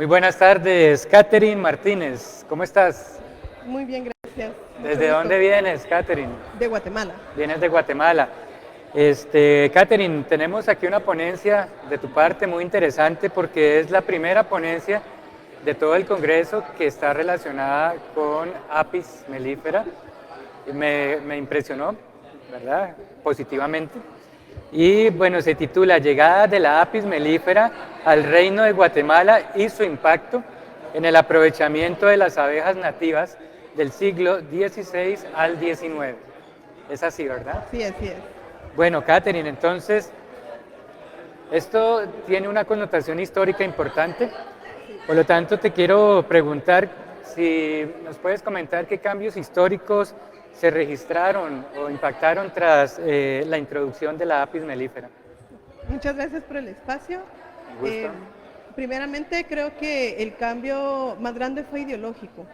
Muy buenas tardes, Catherine Martínez, ¿cómo estás? Muy bien, gracias. Mucho ¿Desde gusto. dónde vienes, Catherine? De Guatemala. Vienes de Guatemala. Catherine, tenemos aquí una ponencia de tu parte muy interesante porque es la primera ponencia de todo el Congreso que está relacionada con Apis mellifera. Me impresionó, ¿verdad? Positivamente. Y bueno, se titula Llegada de la Apis mellifera al Reino de Guatemala y su impacto en el aprovechamiento de las abejas nativas del siglo XVI al XIX. Es así, ¿verdad? Sí, así es. Bueno, Catherine, entonces, esto tiene una connotación histórica importante. Por lo tanto, te quiero preguntar si nos puedes comentar qué cambios históricos se registraron o impactaron tras la introducción de la Apis mellifera. Muchas gracias por el espacio. Un gusto. Primeramente, creo que el cambio más grande fue ideológico,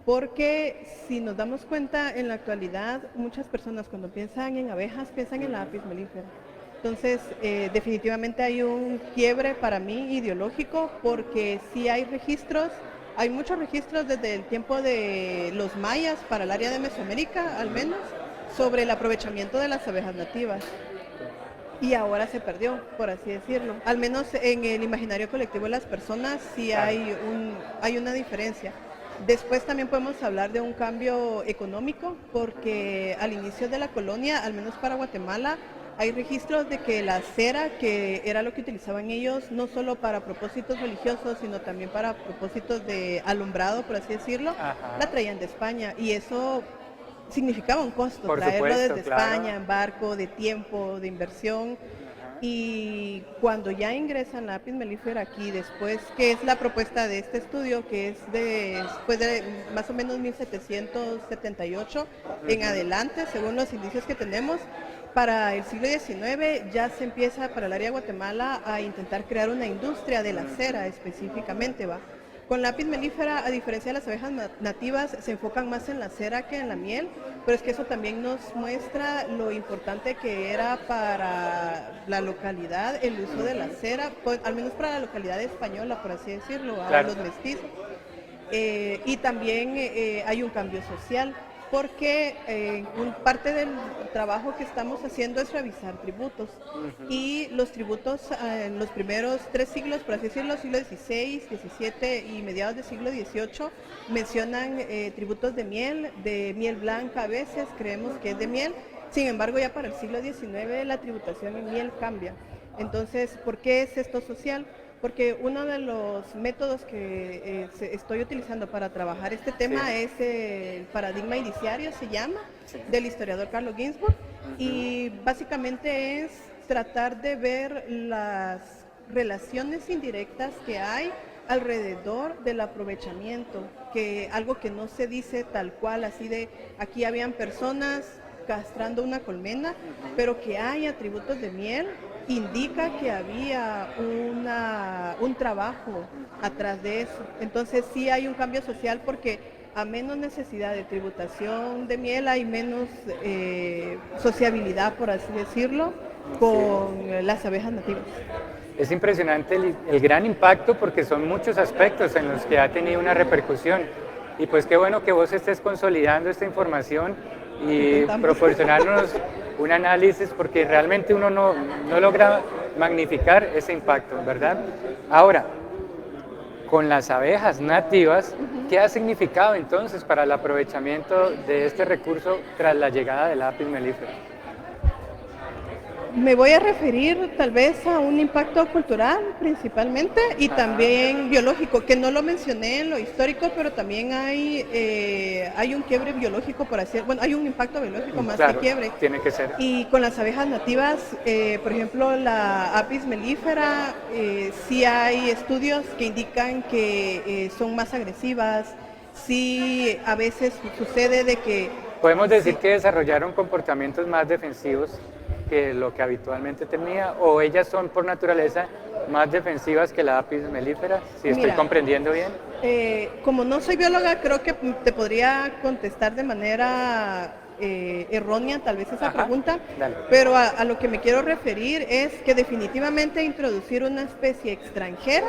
porque si nos damos cuenta, en la actualidad, muchas personas cuando piensan en abejas, piensan en la Apis mellifera. Entonces, definitivamente hay un quiebre para mí ideológico, porque sí hay registros, hay muchos registros desde el tiempo de los mayas para el área de Mesoamérica, al menos, sobre el aprovechamiento de las abejas nativas. Y ahora se perdió, por así decirlo. Al menos en el imaginario colectivo de las personas sí hay una diferencia. Después también podemos hablar de un cambio económico, porque al inicio de la colonia, al menos para Guatemala, hay registros de que la cera, que era lo que utilizaban ellos, no solo para propósitos religiosos, sino también para propósitos de alumbrado, por así decirlo, la traían de España. Y eso significaba un costo, Por traerlo supuesto, desde claro. España, en barco, de tiempo, de inversión. Y cuando ya ingresan la Apis mellifera aquí, después, que es la propuesta de este estudio, que es después de más o menos 1778 en adelante, según los indicios que tenemos, para el siglo XIX ya se empieza para el área de Guatemala a intentar crear una industria de la cera específicamente, ¿va? Con la Apis mellifera, a diferencia de las abejas nativas, se enfocan más en la cera que en la miel, pero es que eso también nos muestra lo importante que era para la localidad el uso de la cera, pues, al menos para la localidad española, por así decirlo, a Claro. los mestizos. Y también hay un cambio social, porque parte del trabajo que estamos haciendo es revisar tributos. Y los tributos en los primeros 3 siglos, por así decirlo, siglo XVI, XVII y mediados del siglo XVIII, mencionan tributos de miel blanca a veces, creemos que es de miel. Sin embargo, ya para el siglo XIX la tributación en miel cambia. Entonces, ¿por qué es esto social? Porque uno de los métodos que estoy utilizando para trabajar este tema es el paradigma indiciario, se llama, del historiador Carlo Ginzburg, y básicamente es tratar de ver las relaciones indirectas que hay alrededor del aprovechamiento, que algo que no se dice tal cual, así de aquí habían personas castrando una colmena, pero que hay atributos de miel, indica que había un trabajo atrás de eso. Entonces sí hay un cambio social, porque a menos necesidad de tributación de miel hay menos sociabilidad, por así decirlo, con las abejas nativas. Es impresionante el gran impacto porque son muchos aspectos en los que ha tenido una repercusión. Y pues qué bueno que vos estés consolidando esta información y proporcionarnos un análisis, porque realmente uno no logra magnificar ese impacto, ¿verdad? Ahora, con las abejas nativas, ¿qué ha significado entonces para el aprovechamiento de este recurso tras la llegada del Apis mellifera? Me voy a referir tal vez a un impacto cultural principalmente y también biológico, que no lo mencioné en lo histórico, pero también hay un quiebre biológico, por así decirlo. Bueno, hay un impacto biológico más Claro, que quiebre. tiene que ser. Y con las abejas nativas, por ejemplo, la Apis mellifera, sí hay estudios que indican que son más agresivas. Sí, a veces sucede de que... ¿Podemos decir que desarrollaron comportamientos más defensivos que lo que habitualmente tenía, o ellas son por naturaleza más defensivas que la Apis mellifera, si estoy comprendiendo bien? Como no soy bióloga, creo que te podría contestar de manera errónea tal vez esa pregunta, pero a lo que me quiero referir es que definitivamente introducir una especie extranjera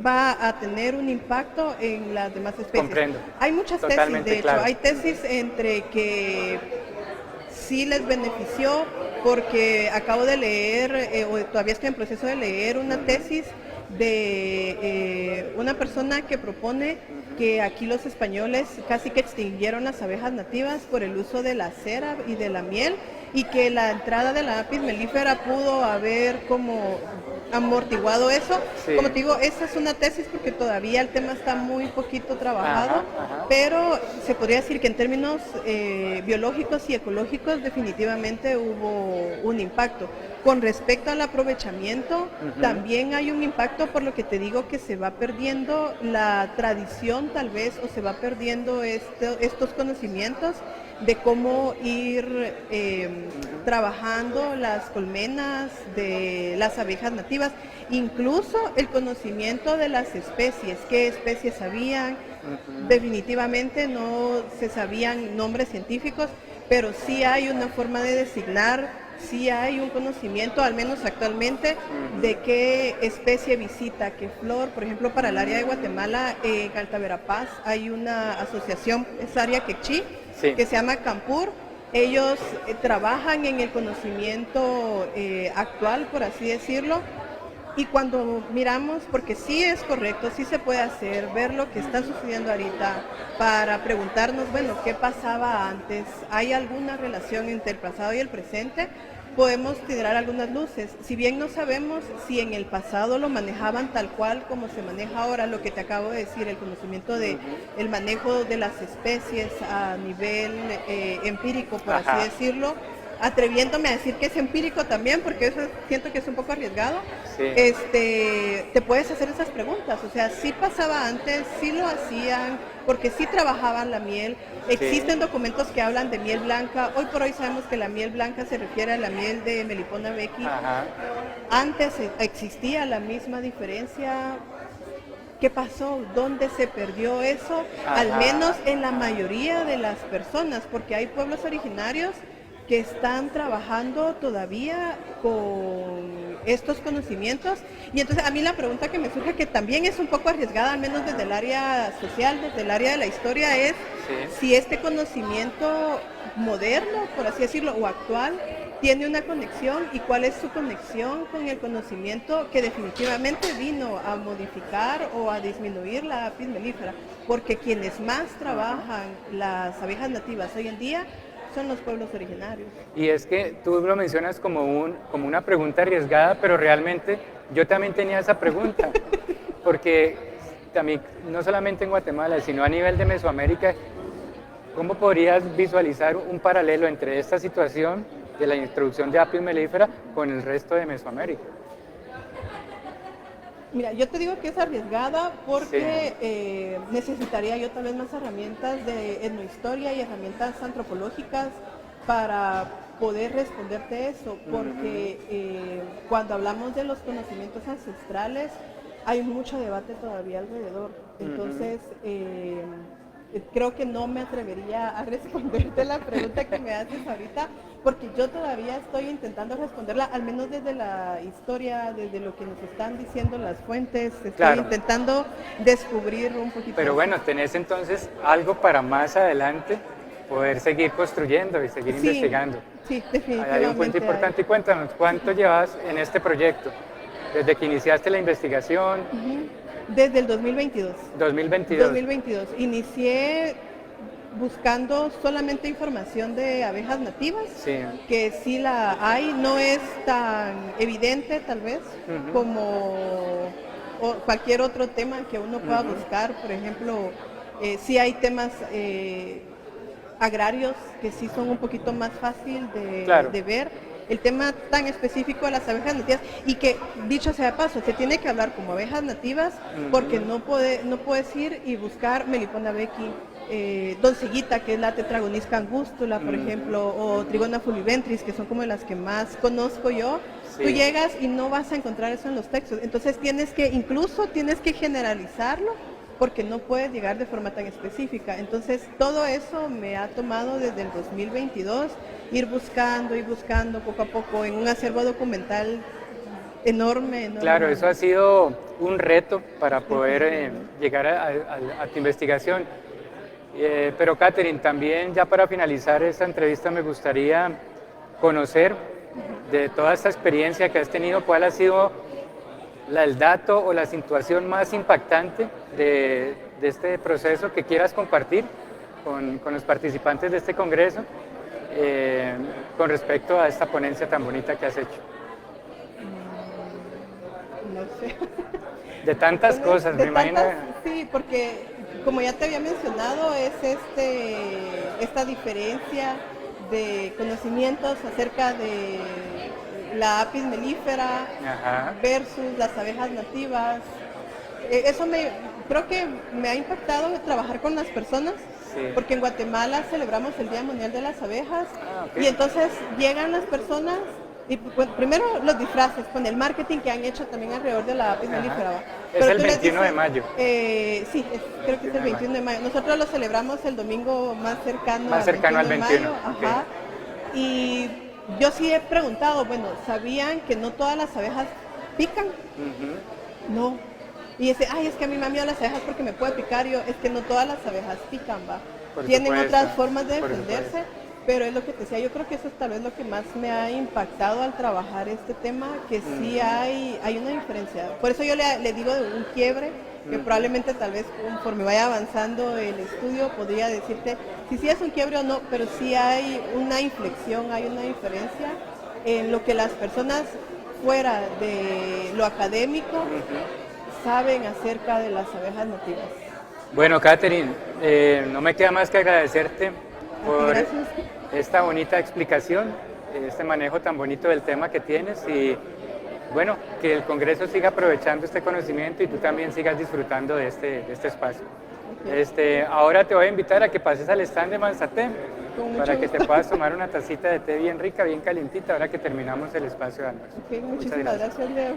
va a tener un impacto en las demás especies. Comprendo. Hay muchas tesis, Totalmente de hecho, claro. hay tesis entre que sí les benefició, porque acabo de leer, o todavía estoy en proceso de leer una tesis de una persona que propone que aquí los españoles casi que extinguieron las abejas nativas por el uso de la cera y de la miel, y que la entrada de la apis mellifera pudo haber como amortiguado eso. Sí. Como te digo, esa es una tesis porque todavía el tema está muy poquito trabajado, Ajá. pero se podría decir que en términos biológicos y ecológicos definitivamente hubo un impacto. Con respecto al aprovechamiento, también hay un impacto, por lo que te digo que se va perdiendo la tradición tal vez, o se va perdiendo estos conocimientos de cómo ir trabajando las colmenas de las abejas nativas, incluso el conocimiento de las especies, qué especies habían. Definitivamente no se sabían nombres científicos, pero sí hay una forma de designar, sí hay un conocimiento, al menos actualmente, de qué especie visita, qué flor. Por ejemplo, para el área de Guatemala, en Alta Verapaz, hay una asociación, es área quechí, Sí. que se llama Campur. Ellos trabajan en el conocimiento actual, por así decirlo, y cuando miramos, porque sí es correcto, sí se puede hacer, ver lo que está sucediendo ahorita para preguntarnos, bueno, ¿qué pasaba antes? ¿Hay alguna relación entre el pasado y el presente? Podemos tirar algunas luces. Si bien no sabemos si en el pasado lo manejaban tal cual como se maneja ahora, lo que te acabo de decir, el conocimiento de el manejo de las especies a nivel empírico, por así decirlo, atreviéndome a decir que es empírico también, porque eso siento que es un poco arriesgado. Sí. Te puedes hacer esas preguntas, o sea, sí pasaba antes, sí lo hacían, porque sí trabajaban la miel. Existen documentos que hablan de miel blanca. Hoy por hoy sabemos que la miel blanca se refiere a la miel de Melipona becky. Antes existía la misma diferencia. ¿Qué pasó? ¿Dónde se perdió eso? Al menos en la mayoría de las personas, porque hay pueblos originarios que están trabajando todavía con estos conocimientos. Y entonces a mí la pregunta que me surge, que también es un poco arriesgada, al menos desde el área social, desde el área de la historia, es si este conocimiento moderno, por así decirlo, o actual, tiene una conexión, y cuál es su conexión con el conocimiento que definitivamente vino a modificar o a disminuir la apis mellifera, porque quienes más trabajan las abejas nativas hoy en día son los pueblos originarios. Y es que tú lo mencionas como una pregunta arriesgada, pero realmente yo también tenía esa pregunta, porque también, no solamente en Guatemala, sino a nivel de Mesoamérica, ¿cómo podrías visualizar un paralelo entre esta situación de la introducción de apis mellifera con el resto de Mesoamérica? Mira, yo te digo que es arriesgada porque necesitaría yo tal vez más herramientas de etnohistoria y herramientas antropológicas para poder responderte eso, porque cuando hablamos de los conocimientos ancestrales hay mucho debate todavía alrededor. Entonces, creo que no me atrevería a responderte la pregunta que me haces ahorita, porque yo todavía estoy intentando responderla, al menos desde la historia, desde lo que nos están diciendo las fuentes. Estoy intentando descubrir un poquito. Pero bueno, tenés entonces algo para más adelante poder seguir construyendo y seguir investigando. Sí, definitivamente. Hay un punto importante. Y cuéntanos, ¿cuánto llevas en este proyecto? Desde que iniciaste la investigación. Desde el 2022. 2022. Inicié buscando solamente información de abejas nativas, que sí la hay, no es tan evidente tal vez como cualquier otro tema que uno pueda buscar. Por ejemplo, sí hay temas agrarios que sí son un poquito más fácil de ver. El tema tan específico de las abejas nativas, y que, dicho sea de paso, se tiene que hablar como abejas nativas, porque no puedes ir y buscar Melipona becky, doncellita, que es la Tetragonisca angustula, por ejemplo, o Trigona fuliventris, que son como las que más conozco yo. Tú llegas y no vas a encontrar eso en los textos, entonces tienes que generalizarlo, porque no puedes llegar de forma tan específica. Entonces, todo eso me ha tomado desde el 2022, ir buscando poco a poco en un acervo documental enorme. Claro, eso ha sido un reto para poder llegar a tu investigación. Pero Catherine, también ya para finalizar esta entrevista me gustaría conocer de toda esta experiencia que has tenido, cuál ha sido el dato o la situación más impactante de este proceso que quieras compartir con los participantes de este congreso con respecto a esta ponencia tan bonita que has hecho. No sé. De tantas cosas, me imagino. Sí, porque como ya te había mencionado, es esta diferencia de conocimientos acerca de la apis mellifera versus las abejas nativas. Eso creo que me ha impactado trabajar con las personas, porque en Guatemala celebramos el Día Mundial de las Abejas, y entonces llegan las personas y primero los disfraces con el marketing que han hecho también alrededor de la apis mellifera. Es el 21 de mayo. Sí, creo que es el 21 de mayo. Nosotros lo celebramos el domingo más cercano al 21. Ajá. Y yo sí he preguntado, bueno, ¿sabían que no todas las abejas pican? No. Y dice, ay, es que a mí me han miedo las abejas porque me puede picar. Yo, es que no todas las abejas pican, va. Tienen otras formas de defenderse, pero es lo que te decía, yo creo que eso es tal vez lo que más me ha impactado al trabajar este tema, que sí hay una diferencia. Por eso yo le digo de un quiebre, que probablemente tal vez conforme vaya avanzando el estudio podría decirte si sí es un quiebre o no, pero sí hay una inflexión, hay una diferencia en lo que las personas fuera de lo académico saben acerca de las abejas nativas. Bueno, Catherine, no me queda más que agradecerte por esta bonita explicación, este manejo tan bonito del tema que tienes y bueno, que el Congreso siga aprovechando este conocimiento y tú también sigas disfrutando de este espacio. Ahora te voy a invitar a que pases al stand de Manzaté para que te puedas tomar una tacita de té bien rica, bien calientita, ahora que terminamos el espacio de almuerzo. Muchísimas gracias, Leo.